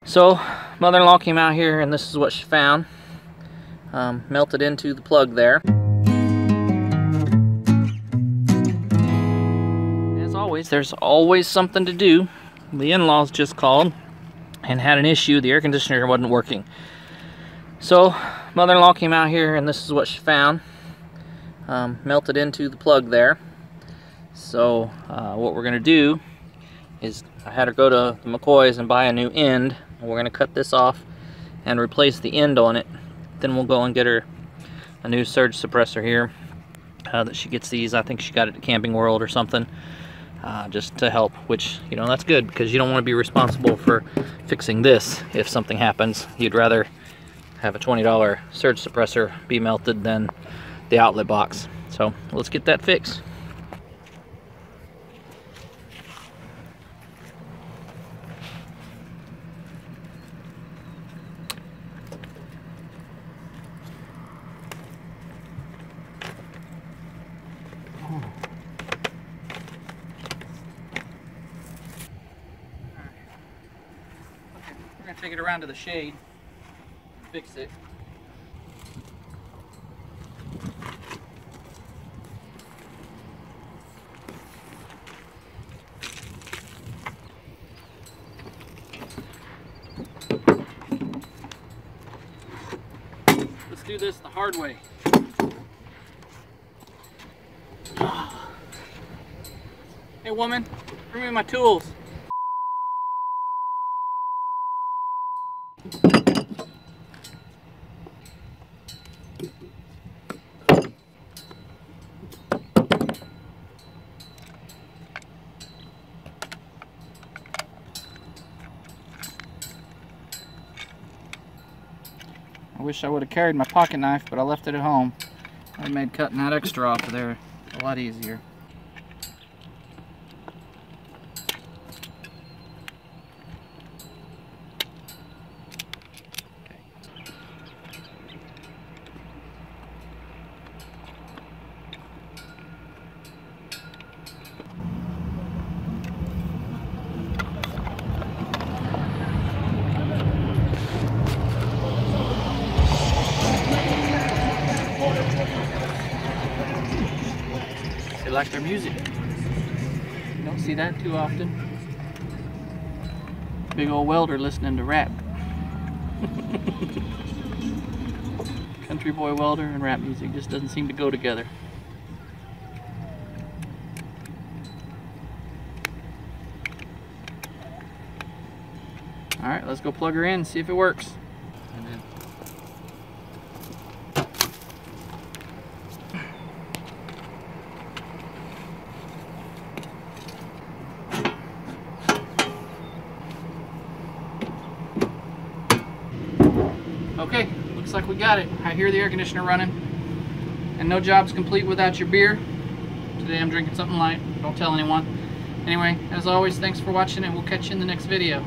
So mother-in-law came out here and this is what she found. Melted into the plug there. As always, there's always something to do. The in-laws just called and had an issue. The air conditioner wasn't working. So mother-in-law came out here and this is what she found. Melted into the plug there. So what we're gonna do is I had her go to the McCoy's and buy a new end. We're going to cut this off and replace the end on it. Then we'll go and get her a new surge suppressor here that she gets these. I think she got it at Camping World or something, just to help, which, you know, that's good because you don't want to be responsible for fixing this if something happens. You'd rather have a $20 surge suppressor be melted than the outlet box. So let's get that fixed. We're gonna take it around to the shade, fix it. Let's do this the hard way. Hey woman, bring me my tools. I wish I would have carried my pocket knife, but I left it at home. That made cutting that extra off of there a lot easier. They like their music. You don't see that too often. Big old welder listening to rap. Country boy welder and rap music just doesn't seem to go together. Alright, let's go plug her in and see if it works. Okay, looks like we got it. I hear the air conditioner running. And no job's complete without your beer. Today I'm drinking something light. Don't tell anyone. Anyway, as always, thanks for watching and we'll catch you in the next video.